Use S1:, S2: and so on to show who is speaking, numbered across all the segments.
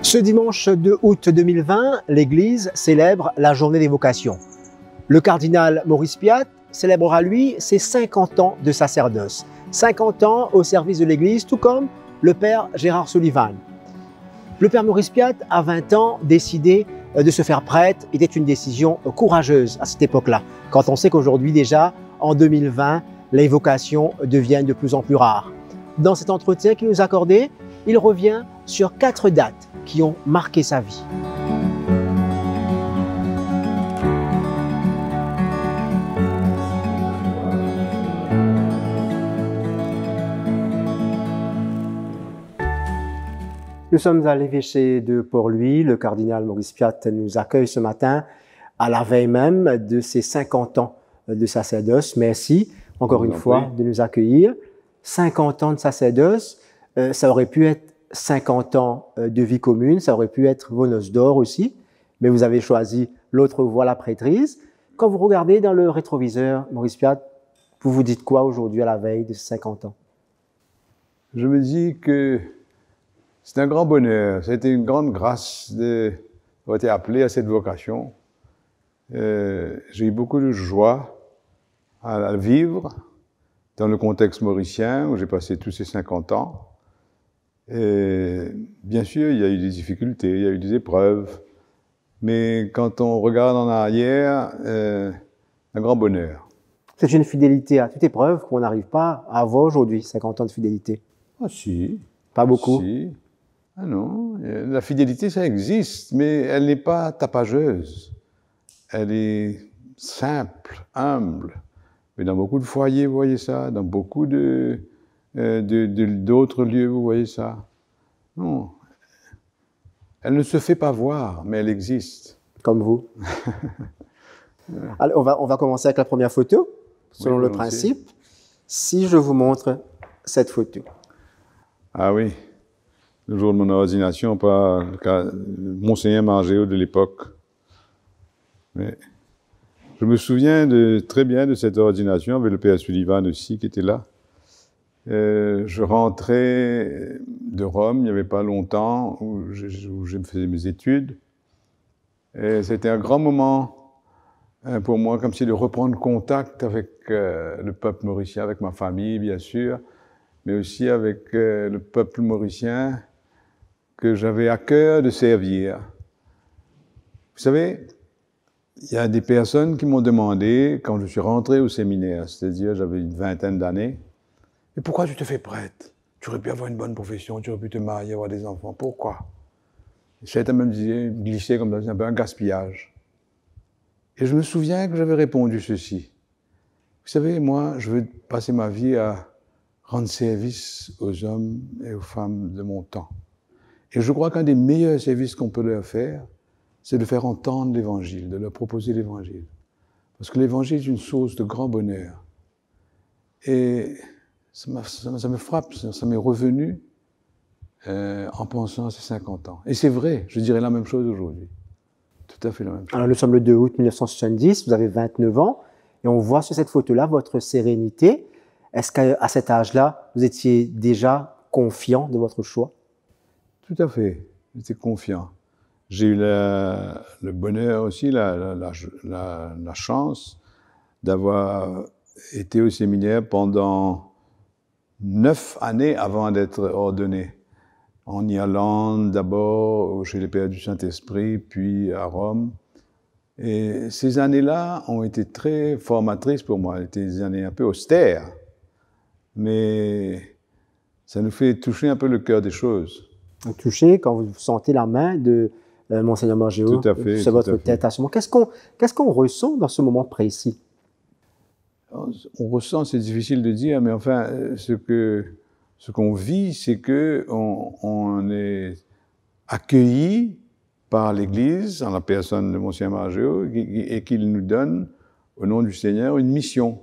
S1: Ce dimanche 2 août 2020, l'Église célèbre la journée des vocations. Le cardinal Maurice Piat célébrera, lui, ses 50 ans de sacerdoce. 50 ans au service de l'Église, tout comme le père Gérard Sullivan. Le père Maurice Piat, à 20 ans, décidé de se faire prêtre, était une décision courageuse à cette époque-là, quand on sait qu'aujourd'hui déjà, en 2020, les vocations deviennent de plus en plus rares. Dans cet entretien qu'il nous a accordé, il revient sur 4 dates qui ont marqué sa vie. Nous sommes à l'évêché de Port-Louis. Le cardinal Maurice Piat nous accueille ce matin à la veille même de ses 50 ans de sacerdoce. Merci encore une fois de nous accueillir. 50 ans de sacerdoce, ça aurait pu être 50 ans de vie commune, ça aurait pu être vos noces d'or aussi, mais vous avez choisi l'autre voie, la prêtrise. Quand vous regardez dans le rétroviseur, Maurice Piat, vous vous dites quoi aujourd'hui à la veille de ces 50 ans?
S2: Je me dis que c'est un grand bonheur, ça a été une grande grâce d'avoir été appelé à cette vocation. J'ai eu beaucoup de joie à vivre dans le contexte mauricien où j'ai passé tous ces 50 ans. Et bien sûr, il y a eu des difficultés, il y a eu des épreuves, mais quand on regarde en arrière, un grand bonheur.
S1: C'est une fidélité à toute épreuve qu'on n'arrive pas à avoir aujourd'hui, 50 ans de fidélité.
S2: Ah si.
S1: Pas beaucoup.
S2: Si. Ah non, la fidélité, ça existe, mais elle n'est pas tapageuse. Elle est simple, humble. Mais dans beaucoup de foyers, vous voyez ça, dans beaucoup d'autres lieux, vous voyez ça. Non. Elle ne se fait pas voir, mais elle existe.
S1: Comme vous. Alors, on va commencer avec la première photo, selon le principe. Si je vous montre cette photo.
S2: Ah oui, le jour de mon ordination par Monseigneur Margéo de l'époque. Mais je me souviens très bien de cette ordination, avec le père Sullivan aussi qui était là. Je rentrais de Rome, il n'y avait pas longtemps, où je faisais mes études. Et c'était un grand moment pour moi, comme si de reprendre contact avec le peuple mauricien, avec ma famille, bien sûr, mais aussi avec le peuple mauricien que j'avais à cœur de servir. Vous savez, il y a des personnes qui m'ont demandé, quand je suis rentré au séminaire, c'est-à-dire j'avais une vingtaine d'années, « Mais pourquoi tu te fais prêtre? Tu aurais pu avoir une bonne profession, tu aurais pu te marier, avoir des enfants, pourquoi ?» Certains me disaient, glissaient comme ça, c'est un peu un gaspillage. Et je me souviens que j'avais répondu ceci. Vous savez, moi, je veux passer ma vie à rendre service aux hommes et aux femmes de mon temps. Et je crois qu'un des meilleurs services qu'on peut leur faire, c'est de faire entendre l'Évangile, de leur proposer l'Évangile. Parce que l'Évangile est une source de grand bonheur. Et ça me frappe, ça m'est revenu en pensant à ces 50 ans. Et c'est vrai, je dirais la même chose aujourd'hui. Tout à fait la même chose.
S1: Alors, nous sommes le 2 août 1970, vous avez 29 ans, et on voit sur cette photo-là votre sérénité. Est-ce qu'à cet âge-là, vous étiez déjà confiant de votre choix?
S2: Tout à fait, j'étais confiant. J'ai eu le bonheur aussi, la chance d'avoir été au séminaire pendant 9 années avant d'être ordonné. En Irlande d'abord, chez les Pères du Saint-Esprit, puis à Rome. Et ces années-là ont été très formatrices pour moi. Elles étaient des années un peu austères, mais ça nous fait toucher un peu le cœur des choses.
S1: Toucher quand vous sentez la main de Monseigneur Margéo sur votre tête à ce moment. Qu'est-ce qu'on ressent dans ce moment précis?
S2: On ressent, c'est difficile de dire, mais enfin, ce qu'on vit, c'est qu'on est accueilli par l'Église, en la personne de Monseigneur Margéo, et qu'il nous donne, au nom du Seigneur, une mission.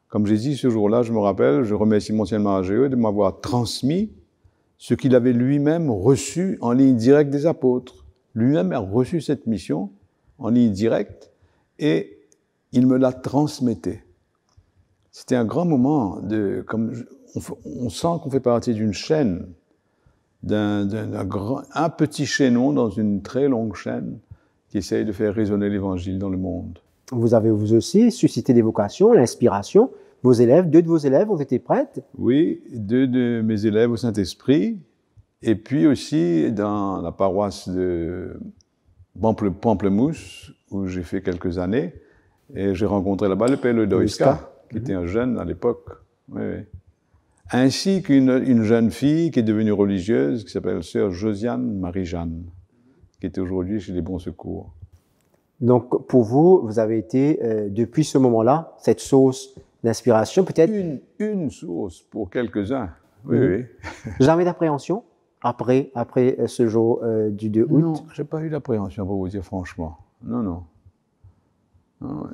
S2: Comme j'ai dit ce jour-là, je me rappelle, je remercie Monseigneur Margéo de m'avoir transmis ce qu'il avait lui-même reçu en ligne directe des apôtres. Lui-même a reçu cette mission en ligne directe et il me la transmettait. C'était un grand moment, on sent qu'on fait partie d'une chaîne un petit chaînon dans une très longue chaîne qui essaye de faire résonner l'Évangile dans le monde.
S1: Vous avez vous aussi suscité des vocations, l'inspiration. Vos élèves, 2 de vos élèves ont été prêtres?
S2: Oui, 2 de mes élèves au Saint-Esprit, et puis aussi dans la paroisse de Pamplemousse, où j'ai fait quelques années, et j'ai rencontré là-bas le père Ledoïska, qui était un jeune à l'époque. Oui, oui. Ainsi qu'une jeune fille qui est devenue religieuse, qui s'appelle sœur Josiane Marie-Jeanne, qui est aujourd'hui chez les Bons Secours.
S1: Donc, pour vous, vous avez été, depuis ce moment-là, cette source d'inspiration, peut-être?
S2: Une source pour quelques-uns, oui, oui.
S1: Jamais d'appréhension après ce jour du 2 août?
S2: Non, je n'ai pas eu d'appréhension, pour vous dire franchement. Non, non. Non, ouais.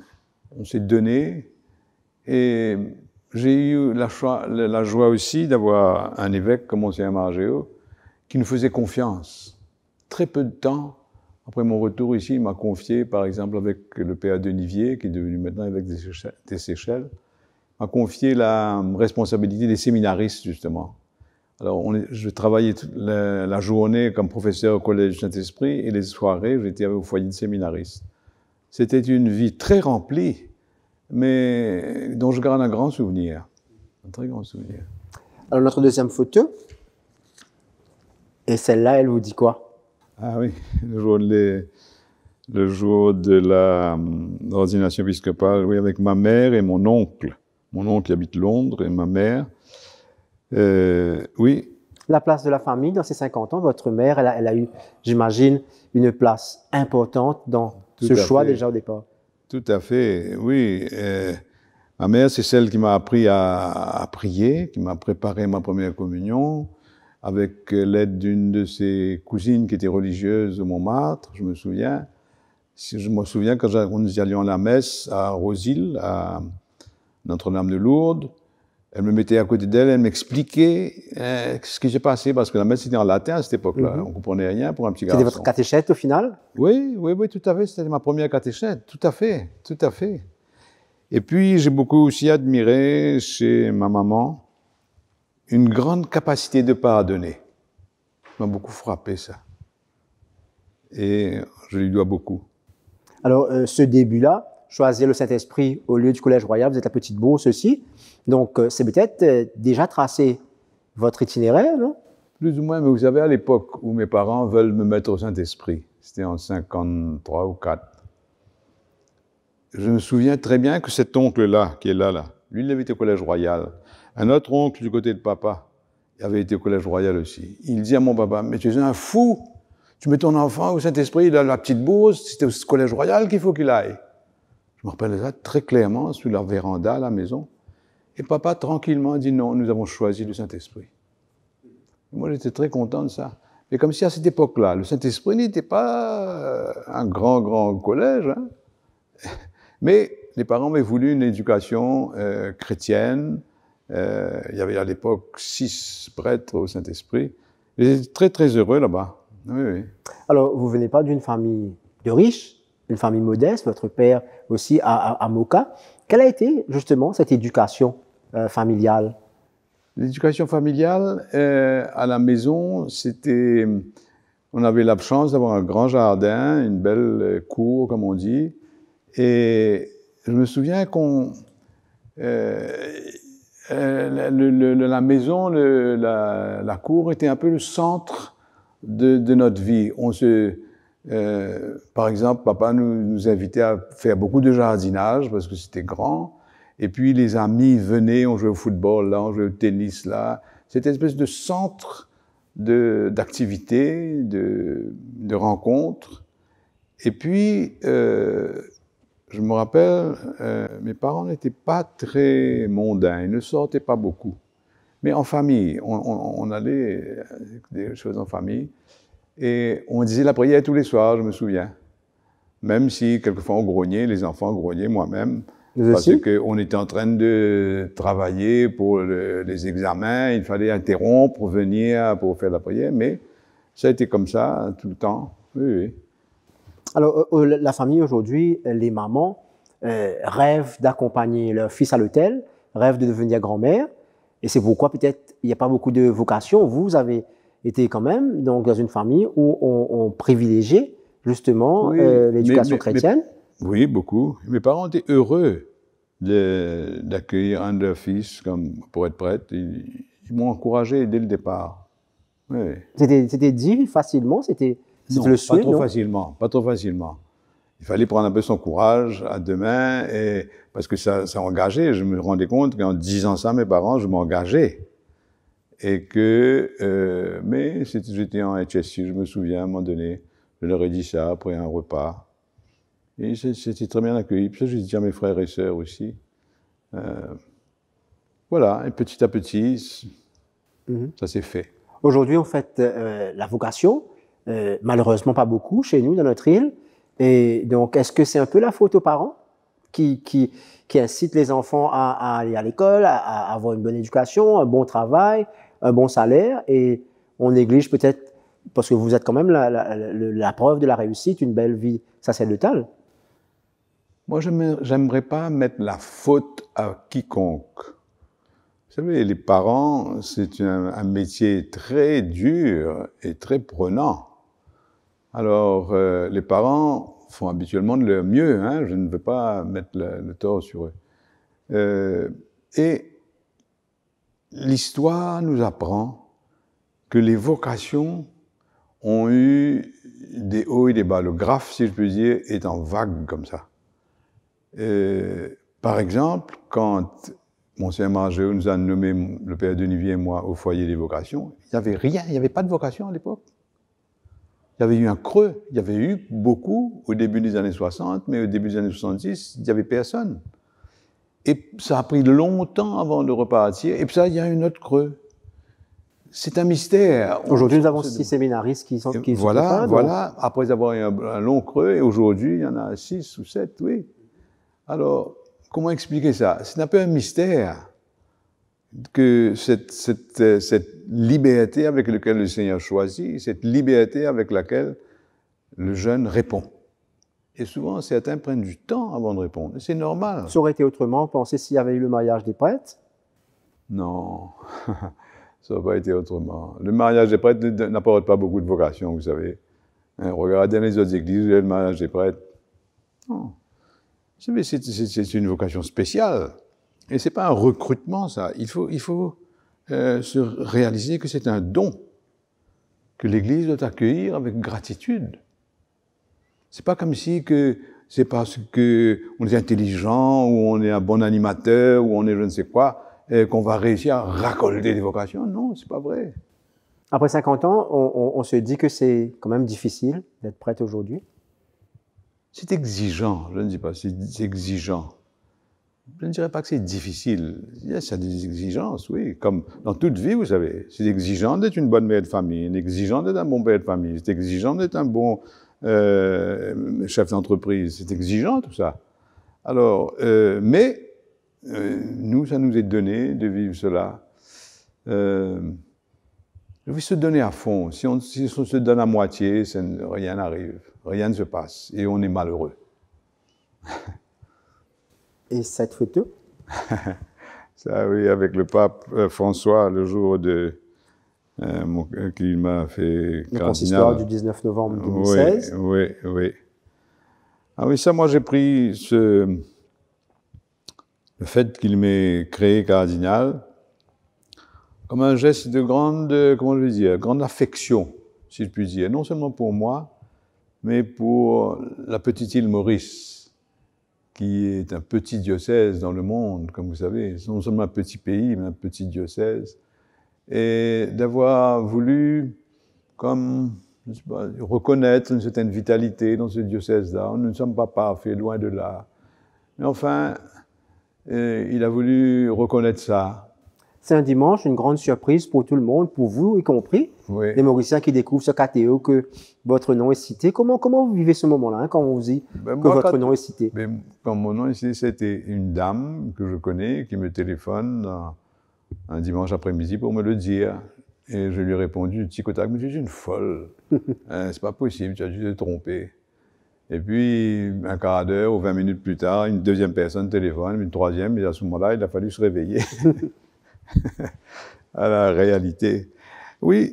S2: On s'est donné, et j'ai eu la joie aussi d'avoir un évêque comme Monseigneur Margéo qui nous faisait confiance. Très peu de temps après mon retour ici, il m'a confié, par exemple, avec le père Denivier, qui est devenu maintenant évêque des Seychelles, m'a confié la responsabilité des séminaristes, justement. Alors, je travaillais la journée comme professeur au Collège du Saint-Esprit, et les soirées, j'étais au foyer de séminaristes. C'était une vie très remplie, mais dont je garde un grand souvenir. Un très grand souvenir.
S1: Alors, notre deuxième photo, et celle-là, elle vous dit quoi?
S2: Ah oui, le jour de l'ordination épiscopale, oui, avec ma mère et mon oncle. Mon oncle habite Londres et ma mère. Oui.
S1: La place de la famille dans ces 50 ans, votre mère, elle a eu, j'imagine, une place importante dans ce choix déjà au départ.
S2: Tout à fait, oui. Ma mère, c'est celle qui m'a appris à prier, qui m'a préparé ma première communion, avec l'aide d'une de ses cousines qui était religieuse de Montmartre, je me souviens. Je me souviens quand nous allions à la messe à Rosil, à Notre-Dame de Lourdes, elle me mettait à côté d'elle, elle m'expliquait ce qui s'est passé, parce que la messe était en latin à cette époque-là. On ne comprenait rien pour un petit garçon.
S1: C'était votre catéchète au final?
S2: Oui, oui, oui, tout à fait. C'était ma première catéchète, tout à fait, tout à fait. Et puis, j'ai beaucoup aussi admiré chez ma maman une grande capacité de pardonner. Ça m'a beaucoup frappé, ça. Et je lui dois beaucoup.
S1: Alors, ce début-là, choisir le Saint-Esprit au lieu du Collège Royal, vous êtes à Petite Bourse aussi. Donc, c'est peut-être déjà tracé votre itinéraire, non?
S2: Plus ou moins, mais vous savez, à l'époque où mes parents veulent me mettre au Saint-Esprit, c'était en 53 ou 4, je me souviens très bien que cet oncle-là, qui est là, lui, il avait été au Collège Royal. Un autre oncle du côté de papa, il avait été au Collège Royal aussi. Il dit à mon papa, mais tu es un fou, tu mets ton enfant au Saint-Esprit, il a la Petite Bourse, c'était au Collège Royal qu'il faut qu'il aille. Je me rappelle ça très clairement, sous la véranda à la maison. Et papa, tranquillement, dit non, nous avons choisi le Saint-Esprit. Moi, j'étais très content de ça. Mais comme si à cette époque-là, le Saint-Esprit n'était pas un grand collège, hein. Mais les parents avaient voulu une éducation chrétienne. Il y avait à l'époque 6 prêtres au Saint-Esprit. J'étais très heureux là-bas. Oui, oui.
S1: Alors, vous venez pas d'une famille de riches, une famille modeste, votre père aussi à Moka. Quelle a été justement cette éducation familiale?
S2: L'éducation familiale à la maison, c'était... On avait la chance d'avoir un grand jardin, une belle cour, comme on dit. Et je me souviens qu'on... la maison, la cour était un peu le centre de notre vie. Par exemple, papa nous invitait à faire beaucoup de jardinage parce que c'était grand. Et puis les amis venaient, on jouait au football là, on jouait au tennis là. C'était une espèce de centre d'activités, de rencontres. Et puis, je me rappelle, mes parents n'étaient pas très mondains, ils ne sortaient pas beaucoup. Mais en famille, on allait des choses en famille. Et on disait la prière tous les soirs, je me souviens. Même si quelquefois on grognait, les enfants grognaient, moi-même. Parce qu'on était en train de travailler pour les examens, il fallait interrompre, venir pour faire la prière. Mais ça a été comme ça tout le temps. Oui, oui.
S1: Alors, la famille aujourd'hui, les mamans rêvent d'accompagner leur fils à l'autel, rêvent de devenir grand-mère. Et c'est pourquoi peut-être il n'y a pas beaucoup de vocations. Vous avez étaient quand même donc, dans une famille où on privilégiait justement
S2: Oui,
S1: l'éducation chrétienne.
S2: Oui, beaucoup. Mes parents étaient heureux d'accueillir un de leurs fils comme pour être prêtre. Ils m'ont encouragé dès le départ. Oui.
S1: C'était dit facilement, c'était le souhait,
S2: pas trop
S1: non?
S2: facilement, pas trop facilement. Il fallait prendre un peu son courage à deux mains, et, parce que ça engageait. Je me rendais compte qu'en disant ça à mes parents, je m'engageais. Et que, mais j'étais en HSU, je me souviens, à un moment donné, je leur ai dit ça après un repas. Et c'était très bien accueilli. Puis ça, j'ai dit à mes frères et sœurs aussi. Voilà, et petit à petit, ça s'est fait.
S1: Aujourd'hui, on fait la vocation, malheureusement pas beaucoup chez nous, dans notre île. Et donc, est-ce que c'est un peu la faute aux parents qui incitent les enfants à aller à l'école, à avoir une bonne éducation, un bon travail, un bon salaire, et on néglige peut-être, parce que vous êtes quand même la preuve de la réussite, une belle vie sacerdotale?
S2: Moi, je n'aimerais pas mettre la faute à quiconque. Vous savez, les parents, c'est un métier très dur et très prenant. Alors, les parents font habituellement de leur mieux, hein, je ne veux pas mettre le tort sur eux. Et l'histoire nous apprend que les vocations ont eu des hauts et des bas. Le graphe, si je puis dire, est en vague comme ça. Par exemple, quand Monseigneur Margéo nous a nommé, le père Denivier et moi, au foyer des vocations, il n'y avait rien, il n'y avait pas de vocation à l'époque. Il y avait eu un creux, il y avait eu beaucoup au début des années 60, mais au début des années 70, il n'y avait personne. Et ça a pris longtemps avant de repartir, et puis ça, il y a un autre creux. C'est un mystère.
S1: Aujourd'hui, nous avons 6 séminaristes qui sont
S2: Voilà, après avoir eu un long creux, et aujourd'hui, il y en a 6 ou 7, oui. Alors, comment expliquer ça? C'est un peu un mystère que cette liberté avec laquelle le Seigneur choisit, cette liberté avec laquelle le jeune répond. Et souvent, certains prennent du temps avant de répondre. C'est normal.
S1: Ça aurait été autrement, pensez s'il y avait eu le mariage des prêtres?
S2: Non, ça n'aurait pas été autrement. Le mariage des prêtres n'apporte pas beaucoup de vocation, vous savez. Regardez les autres églises, le mariage des prêtres. Non. Vous savez, c'est une vocation spéciale. Et ce n'est pas un recrutement, ça. Il faut se réaliser que c'est un don que l'Église doit accueillir avec gratitude. C'est pas comme si que c'est parce qu'on est intelligent, ou on est un bon animateur, ou on est je ne sais quoi, qu'on va réussir à racolter des vocations. Non, c'est pas vrai.
S1: Après 50 ans, on se dit que c'est quand même difficile d'être prêtre aujourd'hui.
S2: C'est exigeant, je ne dis pas, c'est exigeant. Je ne dirais pas que c'est difficile. Il y a des exigences, oui, comme dans toute vie, vous savez. C'est exigeant d'être une bonne mère de famille, c'est exigeant d'être un bon père de famille, c'est exigeant d'être un bon chef d'entreprise, c'est exigeant tout ça. Alors, mais nous, ça nous est donné de vivre cela. Il faut se donner à fond. Si on se donne à moitié, rien n'arrive, rien ne se passe, et on est malheureux.
S1: Et cette photo?
S2: Ça, oui, avec le pape François, le jour qu'il m'a fait
S1: le consistoire du 19 novembre 2016.
S2: Oui. Ah oui, ça, moi, j'ai pris le fait qu'il m'ait créé cardinal comme un geste de grande affection, si je puis dire, non seulement pour moi, mais pour la petite île Maurice, qui est un petit diocèse dans le monde, comme vous savez, non seulement un petit pays, mais un petit diocèse, et d'avoir voulu, comme, je sais pas, reconnaître une certaine vitalité dans ce diocèse-là. Nous ne sommes pas parfaits, loin de là. Mais enfin, il a voulu reconnaître ça.
S1: C'est un dimanche, une grande surprise pour tout le monde, pour vous y compris,
S2: oui.
S1: Les Mauriciens qui découvrent ce catéo, que votre nom est cité. Comment vous vivez ce moment-là, hein, quand on vous dit que votre nom est cité?
S2: Quand mon nom est cité, c'était une dame que je connais qui me téléphone un dimanche après-midi pour me le dire. Et je lui ai répondu du petit contact, mais tu es une folle. C'est pas possible, tu as dû te tromper. Et puis, un quart d'heure ou 20 minutes plus tard, une deuxième personne téléphone, une troisième, et à ce moment-là, il a fallu se réveiller à la réalité. Oui,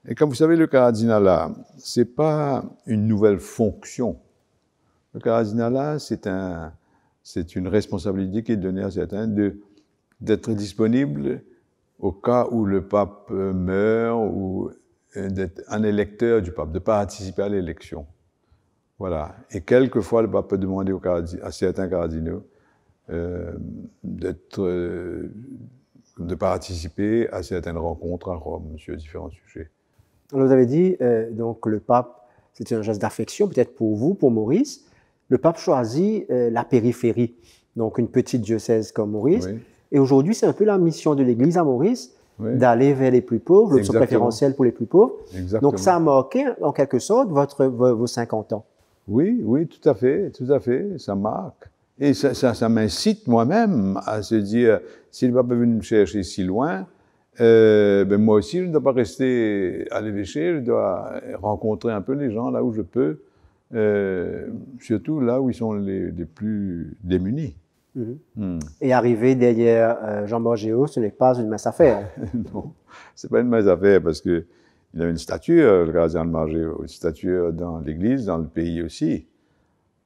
S2: et comme vous savez, le cardinalat, c'est pas une nouvelle fonction. Le cardinalat, c'est une responsabilité qui est donnée à certains d'être disponible au cas où le pape meurt ou d'être un électeur du pape, de participer à l'élection. Voilà. Et quelquefois, le pape peut demander à certains cardinaux de participer à certaines rencontres à Rome sur différents sujets.
S1: Alors, vous avez dit, donc le pape, c'est un geste d'affection, peut-être pour vous, pour Maurice. Le pape choisit la périphérie, donc une petite diocèse comme Maurice.
S2: Oui.
S1: Et aujourd'hui, c'est un peu la mission de l'Église à Maurice,
S2: Oui.
S1: d'aller vers les plus pauvres, l'option
S2: Exactement.
S1: préférentielle pour les plus pauvres.
S2: Exactement.
S1: Donc, ça a marqué, en quelque sorte, vos 50 ans.
S2: Oui, oui, tout à fait, ça marque. Et ça m'incite moi-même à se dire, si le pape est venu me chercher si loin, ben moi aussi, je ne dois pas rester à l'évêché, je dois rencontrer un peu les gens là où je peux, surtout là où ils sont les plus démunis.
S1: Et arriver derrière Jean Borgéo, ce n'est pas une mince affaire.
S2: Non, c'est pas une mince affaire parce que il a une stature, le cardinal Borgéo, une stature dans l'Église, dans le pays aussi.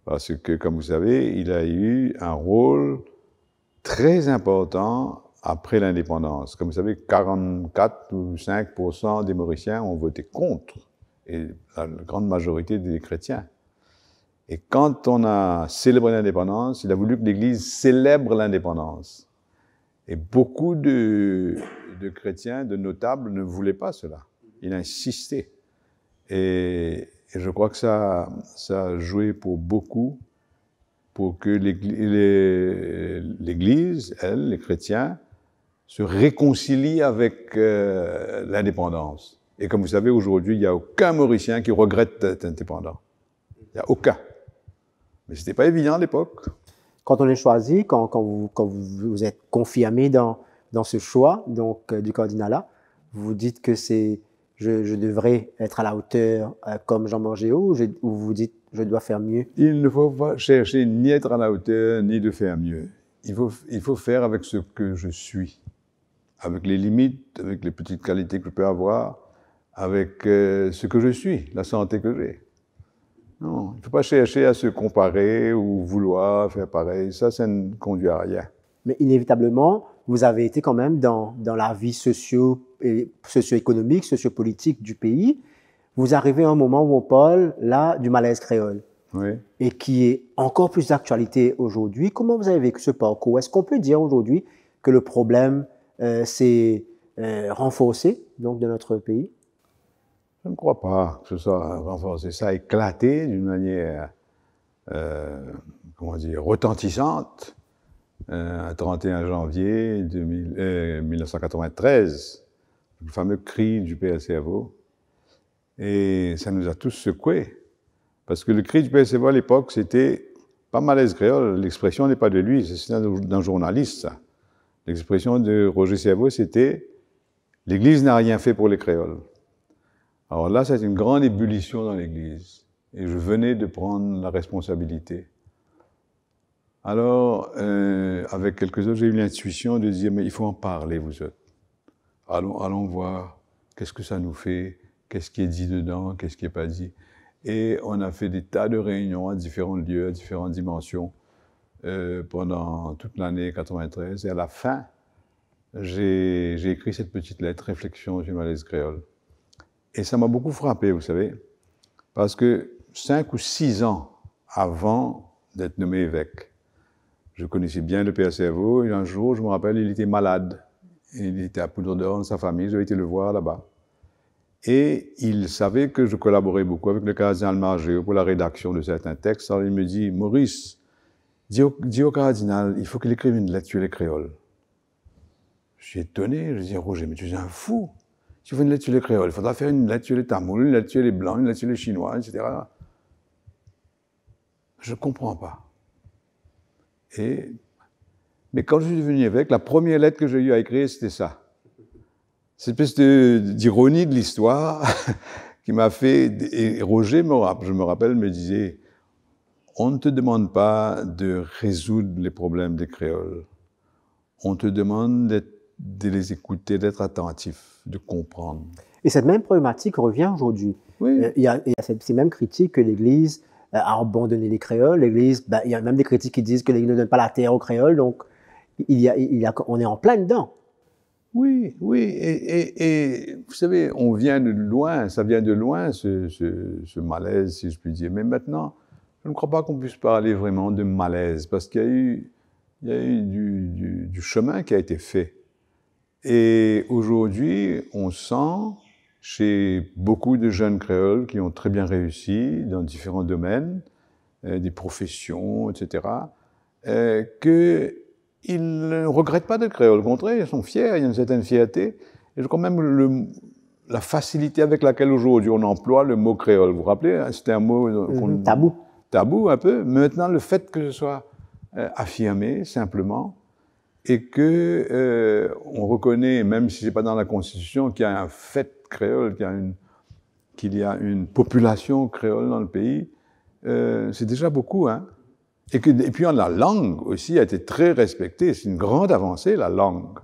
S2: Parce que, comme vous savez, il a eu un rôle très important après l'indépendance. Comme vous savez, 44 ou 5% des Mauriciens ont voté contre, et la grande majorité des chrétiens. Et quand on a célébré l'indépendance, il a voulu que l'Église célèbre l'indépendance. Et beaucoup de chrétiens, de notables, ne voulaient pas cela. Il a insisté. Et je crois que ça a joué pour beaucoup, pour que l'Église, elle, les chrétiens, se réconcilient avec l'indépendance. Et comme vous savez, aujourd'hui, il n'y a aucun Mauricien qui regrette d'être indépendant. Il n'y a aucun. Mais ce n'était pas évident à l'époque.
S1: Quand on est choisi, quand vous êtes confirmé dans ce choix donc, du cardinalat, vous dites que je devrais être à la hauteur comme Jean Borgéo, ou vous dites je dois faire mieux?
S2: Il ne faut pas chercher ni être à la hauteur, ni de faire mieux. Il faut faire avec ce que je suis, avec les limites, avec les petites qualités que je peux avoir, avec ce que je suis, la santé que j'ai. Non, il ne faut pas chercher à se comparer ou vouloir faire pareil. Ça ne conduit à rien.
S1: Mais inévitablement, vous avez été quand même dans la vie socio-économique, sociopolitique du pays. Vous arrivez à un moment où on parle là du malaise créole.
S2: Oui.
S1: Et qui est encore plus d'actualité aujourd'hui. Comment vous avez vécu ce parcours? Est-ce qu'on peut dire aujourd'hui que le problème s'est renforcé donc, de notre pays?
S2: Je ne crois pas que ce soit renforcé. Ça a éclaté d'une manière, retentissante, le 31 janvier 1993, le fameux cri du PSCFO. Et ça nous a tous secoués. Parce que le cri du PSCFO à l'époque, c'était pas malaise créole. L'expression n'est pas de lui, c'est d'un journaliste, ça. L'expression de Roger Cerveau, c'était « L'Église n'a rien fait pour les créoles ». Alors là, c'est une grande ébullition dans l'Église. Et je venais de prendre la responsabilité. Alors, avec quelques autres, j'ai eu l'intuition de dire, mais il faut en parler, vous autres. Allons voir qu'est-ce que ça nous fait, qu'est-ce qui est dit dedans, qu'est-ce qui n'est pas dit. Et on a fait des tas de réunions à différents lieux, à différentes dimensions, pendant toute l'année 93. Et à la fin, j'ai écrit cette petite lettre, Réflexion sur le malaise créole. Et ça m'a beaucoup frappé, vous savez, parce que 5 ou 6 ans avant d'être nommé évêque, je connaissais bien le Père Cerveau, et un jour, je me rappelle, il était malade. Il était à Poudre d'Or dans sa famille, j'ai été le voir là-bas. Et il savait que je collaborais beaucoup avec le cardinal Borgéo pour la rédaction de certains textes. Alors il me dit, Maurice, dis au cardinal, il faut qu'il écrive une lettre sur les créoles. Je suis étonné, je dis, Roger, mais tu es un fou. Si tu fais une lettre sur les créoles, il faudra faire une lettre sur les Tamouls, une lettre sur les Blancs, une lettre sur les Chinois, etc. Je ne comprends pas. Mais quand je suis devenu évêque, la première lettre que j'ai eu à écrire, c'était ça. Cette espèce d'ironie de l'histoire qui m'a fait... Et Roger, je me rappelle, me disait, on ne te demande pas de résoudre les problèmes des créoles. On te demande de les écouter, d'être attentif, de comprendre.
S1: Et cette même problématique revient aujourd'hui.
S2: Oui.
S1: Il y a ces mêmes critiques que l'Église a abandonné les créoles. L'Église, il y a même des critiques qui disent que l'Église ne donne pas la terre aux créoles. Donc, on est en plein dedans.
S2: Oui, oui. Et vous savez, on vient de loin, ça vient de loin, ce malaise, si je puis dire. Mais maintenant, je ne crois pas qu'on puisse parler vraiment de malaise, parce qu'il y a eu du chemin qui a été fait. Et aujourd'hui, on sent chez beaucoup de jeunes créoles qui ont très bien réussi dans différents domaines, des professions, etc., qu'ils ne regrettent pas de créole. Au contraire, ils sont fiers, il y a une certaine fierté. Et je crois même la facilité avec laquelle aujourd'hui on emploie le mot créole. Vous vous rappelez, c'était un mot
S1: tabou.
S2: Tabou un peu. Mais maintenant, le fait que ce soit affirmé simplement, et que on reconnaît, même si c'est pas dans la Constitution, qu'il y a un fait créole, qu'il y a une population créole dans le pays, c'est déjà beaucoup, hein. Et puis la langue aussi a été très respectée. C'est une grande avancée, la langue,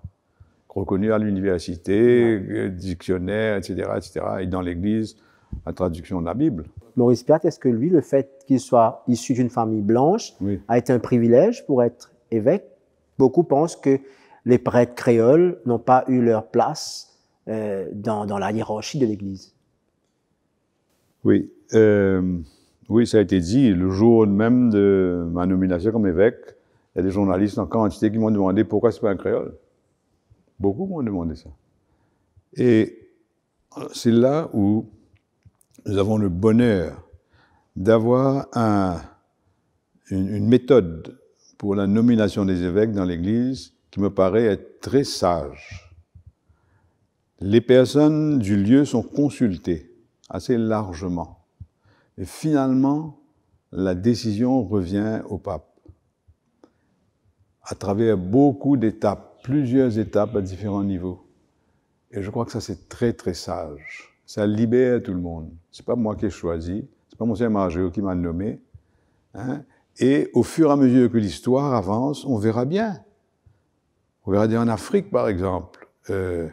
S2: reconnue à l'université, dictionnaire, etc., etc., et dans l'Église, la traduction de la Bible.
S1: Maurice Piat, est-ce que lui, le fait qu'il soit issu d'une famille blanche, a été un privilège pour être évêque? Beaucoup pensent que les prêtres créoles n'ont pas eu leur place dans la hiérarchie de l'Église.
S2: Oui, oui, ça a été dit. Le jour même de ma nomination comme évêque, il y a des journalistes en quantité qui m'ont demandé pourquoi c'est pas un créole. Beaucoup m'ont demandé ça. Et c'est là où nous avons le bonheur d'avoir une méthode pour la nomination des évêques dans l'Église qui me paraît être très sage. Les personnes du lieu sont consultées assez largement. Et finalement, la décision revient au pape. À travers beaucoup d'étapes, plusieurs étapes à différents niveaux. Et je crois que ça, c'est très, très sage. Ça libère tout le monde. C'est pas moi qui ai choisi, c'est pas Monseigneur Margéo qui m'a nommé, hein. Et au fur et à mesure que l'histoire avance, on verra bien. On verra bien en Afrique, par exemple. Il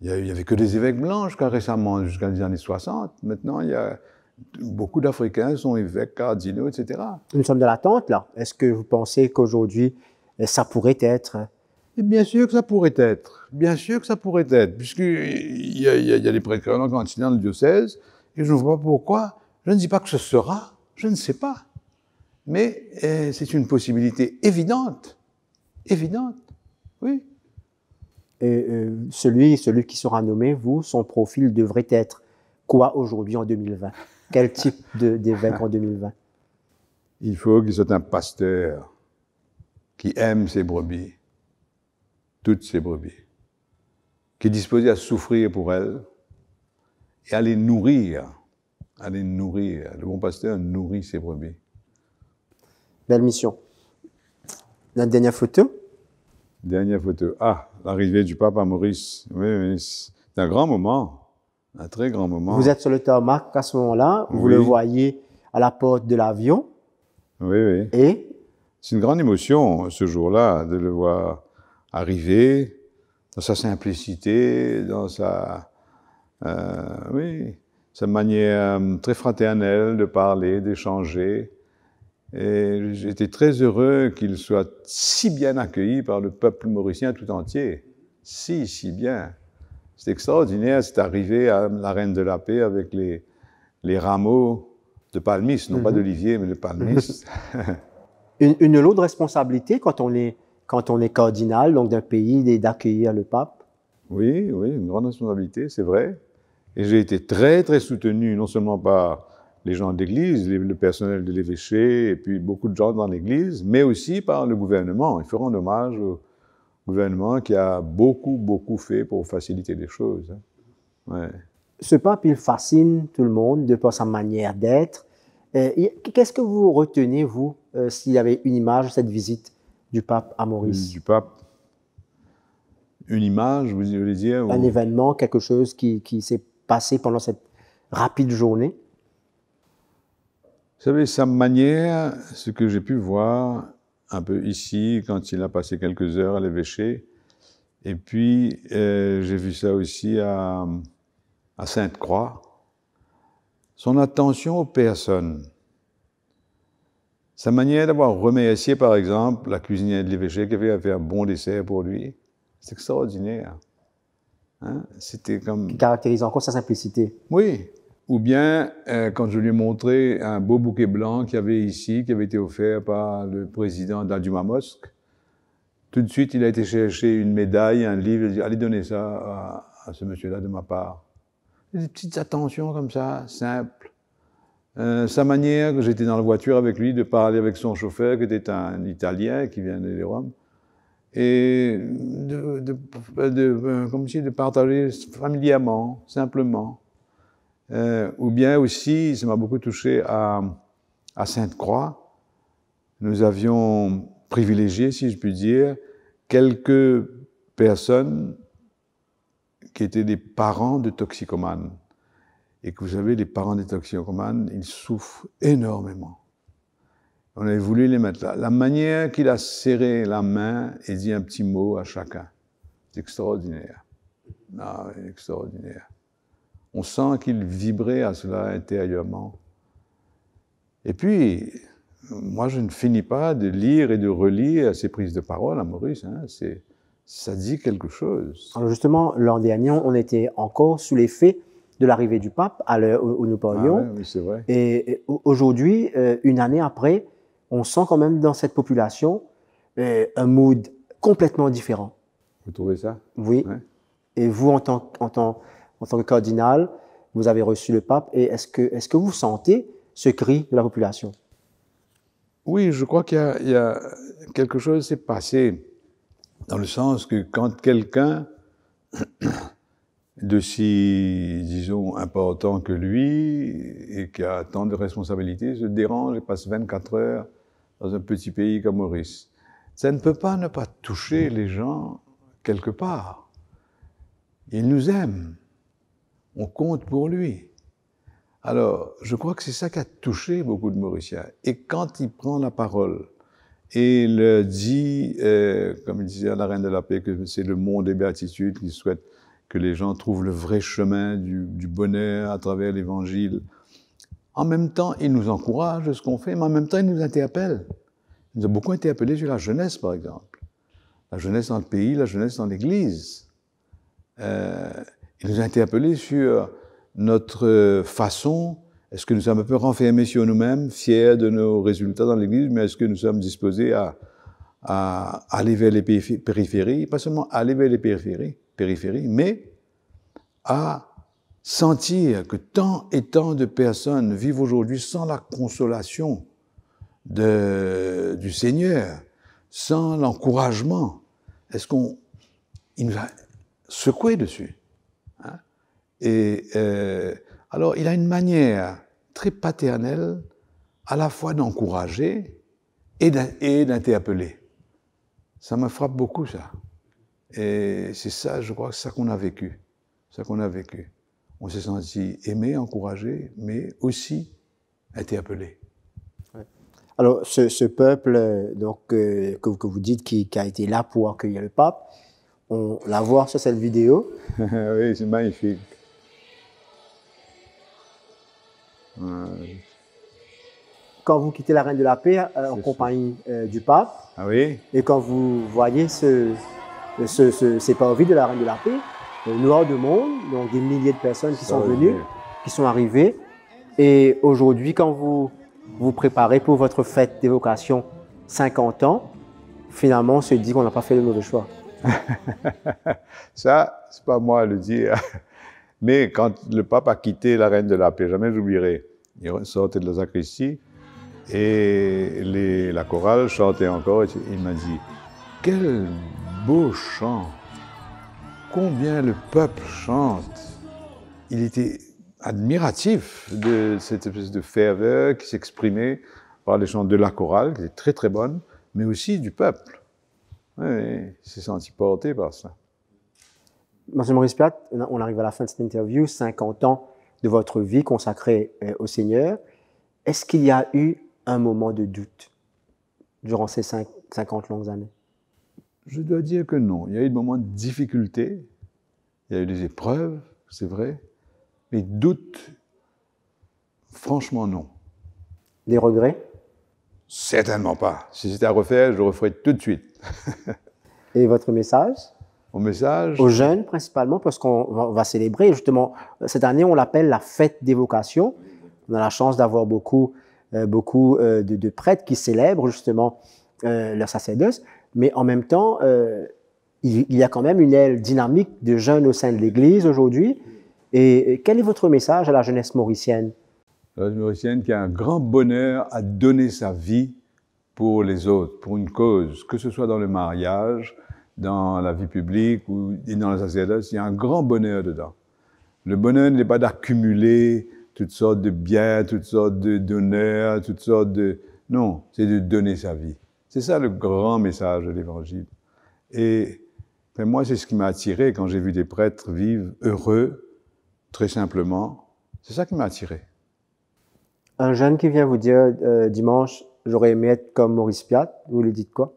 S2: y avait que des évêques blancs jusqu'à récemment, jusqu'à les années 60. Maintenant, il y a beaucoup d'Africains sont évêques cardinaux, etc.
S1: Nous sommes dans l'attente, là. Est-ce que vous pensez qu'aujourd'hui, ça pourrait être...
S2: Et bien sûr que ça pourrait être. Bien sûr que ça pourrait être. Puisqu'il y a des prêtres créoles dans le diocèse, et je ne vois pas pourquoi. Je ne dis pas que ce sera, je ne sais pas. Mais c'est une possibilité évidente. Évidente, oui.
S1: Et celui qui sera nommé, vous, son profil devrait être quoi aujourd'hui en 2020? Quel type d'évêque en 2020?
S2: Il faut qu'il soit un pasteur qui aime ses brebis, toutes ses brebis, qui est disposé à souffrir pour elles et à les nourrir. À les nourrir. Le bon pasteur nourrit ses brebis.
S1: Belle mission. La dernière photo.
S2: Dernière photo. Ah, l'arrivée du pape à Maurice. Oui, c'est un grand moment. Un très grand moment.
S1: Vous êtes sur le tarmac à ce moment-là. Vous le voyez à la porte de l'avion.
S2: Oui, oui.
S1: Et
S2: c'est une grande émotion, ce jour-là, de le voir arriver dans sa simplicité, dans sa manière très fraternelle de parler, d'échanger. Et j'étais très heureux qu'il soit si bien accueilli par le peuple mauricien tout entier. Si bien. C'est extraordinaire, c'est arrivé à la Reine de la Paix avec les rameaux de palmis, non pas d'olivier, mais de palmis.
S1: Une lourde responsabilité quand on est cardinal, donc d'un pays, d'accueillir le pape.
S2: Oui, une grande responsabilité, c'est vrai. Et j'ai été très, très soutenu, non seulement par les gens de l'Église, le personnel de l'évêché, et puis beaucoup de gens dans l'Église, mais aussi par le gouvernement. Il faut rendre hommage au gouvernement qui a beaucoup, beaucoup fait pour faciliter les choses. Ouais.
S1: Ce pape, il fascine tout le monde de par sa manière d'être. Qu'est-ce que vous retenez, vous, s'il y avait une image de cette visite du pape à Maurice?
S2: Du pape? Une image, vous voulez dire?
S1: Un événement, quelque chose qui s'est passé pendant cette rapide journée?
S2: Vous savez, sa manière, ce que j'ai pu voir un peu ici, quand il a passé quelques heures à l'évêché, Et puis, j'ai vu ça aussi à Sainte-Croix. Son attention aux personnes. Sa manière d'avoir remercié, par exemple, la cuisinière de l'évêché qui avait fait un bon dessert pour lui. C'est extraordinaire. Hein? C'était comme...
S1: Qui caractérise encore sa simplicité.
S2: Oui. Ou bien, quand je lui ai montré un beau bouquet blanc qu'il y avait ici, qui avait été offert par le président d'Adjuma Mosque, tout de suite, il a été chercher une médaille, un livre, il a dit, allez donner ça à ce monsieur-là de ma part. Des petites attentions comme ça, simples. Sa manière, que j'étais dans la voiture avec lui, de parler avec son chauffeur, qui était un Italien, qui vient de Rome, et comme si de partager familièrement, simplement. Ou bien aussi, ça m'a beaucoup touché à Sainte-Croix, nous avions privilégié, si je puis dire, quelques personnes qui étaient des parents de toxicomanes. Et que vous savez, les parents des toxicomanes, ils souffrent énormément. On avait voulu les mettre là. La manière qu'il a serré la main et dit un petit mot à chacun, c'est extraordinaire. Ah, extraordinaire. On sent qu'il vibrait à cela intérieurement. Et puis, moi, je ne finis pas de lire et de relire ces prises de parole à Maurice. Hein. Ça dit quelque chose.
S1: Alors justement, l'an dernier, on était encore sous l'effet de l'arrivée du pape à l'heure où nous parlions.
S2: Ah oui, c'est vrai.
S1: Et aujourd'hui, une année après, on sent quand même dans cette population un mood complètement différent.
S2: Vous trouvez ça?
S1: Oui.
S2: Ouais.
S1: Et vous, en tant que cardinal, vous avez reçu le pape. Et est-ce que vous sentez ce cri de la population?
S2: Oui, je crois qu'il y a quelque chose qui s'est passé, dans le sens que quand quelqu'un de si, disons, important que lui, et qui a tant de responsabilités, se dérange et passe 24 heures dans un petit pays comme Maurice, ça ne peut pas ne pas toucher les gens quelque part. Il nous aime. On compte pour lui. Alors, je crois que c'est ça qui a touché beaucoup de Mauriciens. Et quand il prend la parole et le dit, comme il disait à la Reine de la Paix, que c'est le monde des béatitudes, qu'il souhaite que les gens trouvent le vrai chemin du bonheur à travers l'Évangile. En même temps, il nous encourage de ce qu'on fait, mais en même temps, il nous interpelle. Il nous a beaucoup interpellés sur la jeunesse, par exemple. La jeunesse dans le pays, la jeunesse dans l'Église. Il nous a interpellés sur notre façon, est-ce que nous sommes un peu renfermés sur nous-mêmes, fiers de nos résultats dans l'Église, mais est-ce que nous sommes disposés à aller vers les périphéries, pas seulement aller vers les périphéries, mais à sentir que tant et tant de personnes vivent aujourd'hui sans la consolation du Seigneur, sans l'encouragement. Il nous a secoué dessus. Hein? Et alors, il a une manière très paternelle à la fois d'encourager et d'interpeller. Ça me frappe beaucoup, ça. Et c'est ça, je crois, c'est ça qu'on a vécu. C'est ça qu'on a vécu. On s'est senti aimé, encouragé, mais aussi interpellé.
S1: Alors, ce peuple donc, que vous dites qui a été là pour accueillir le pape, on la voit sur cette vidéo.
S2: Oui, c'est magnifique.
S1: Quand vous quittez la Reine de la Paix en compagnie du pape,
S2: ah oui?
S1: Et quand vous voyez ces parvis de la Reine de la Paix, noir de monde, donc des milliers de personnes qui sont venues, qui sont arrivées, et aujourd'hui, quand vous vous préparez pour votre fête d'évocation 50 ans, finalement, on se dit qu'on n'a pas fait le mauvais choix.
S2: Ça, c'est pas moi à le dire. Mais quand le pape a quitté la Reine de la Paix, jamais j'oublierai, il sortait de la sacristie et la chorale chantait encore. Et il m'a dit, quel beau chant! Combien le peuple chante! Il était admiratif de cette espèce de ferveur qui s'exprimait par les chants de la chorale, qui était très très bonne, mais aussi du peuple. Oui, il s'est senti porté par ça.
S1: Monsieur Maurice Piat, on arrive à la fin de cette interview, 50 ans de votre vie consacrée au Seigneur. Est-ce qu'il y a eu un moment de doute durant ces 50 longues années?
S2: Je dois dire que non. Il y a eu des moments de difficulté, il y a eu des épreuves, c'est vrai, mais doute, franchement non.
S1: Des regrets?
S2: Certainement pas. Si c'était à refaire, je le referais tout de suite.
S1: Et votre message?
S2: Mon message?
S1: Aux jeunes principalement, parce qu'on va célébrer justement, cette année on l'appelle la fête des vocations. On a la chance d'avoir beaucoup de prêtres qui célèbrent justement leur sacerdoce, mais en même temps, il y a quand même une aile dynamique de jeunes au sein de l'Église aujourd'hui. Et quel est votre message à la jeunesse mauricienne?
S2: La jeunesse mauricienne qui a un grand bonheur à donner sa vie pour les autres, pour une cause, que ce soit dans le mariage, dans la vie publique ou dans le sacerdoce, il y a un grand bonheur dedans. Le bonheur n'est pas d'accumuler toutes sortes de biens, toutes sortes d'honneurs, toutes sortes de... Non, c'est de donner sa vie. C'est ça le grand message de l'Évangile. Et ben, moi, c'est ce qui m'a attiré quand j'ai vu des prêtres vivre heureux, très simplement. C'est ça qui m'a attiré.
S1: Un jeune qui vient vous dire dimanche, j'aurais aimé être comme Maurice Piat, vous lui dites quoi?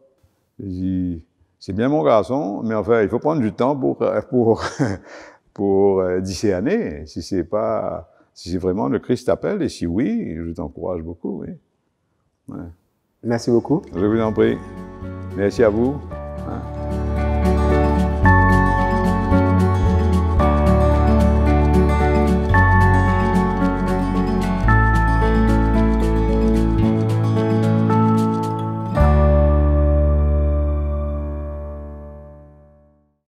S2: Je dis, c'est bien mon garçon, mais enfin, il faut prendre du temps pour discerner si c'est vraiment le Christ t'appelle, et si oui, je t'encourage beaucoup, oui. Ouais.
S1: Merci beaucoup.
S2: Je vous en prie. Merci à vous.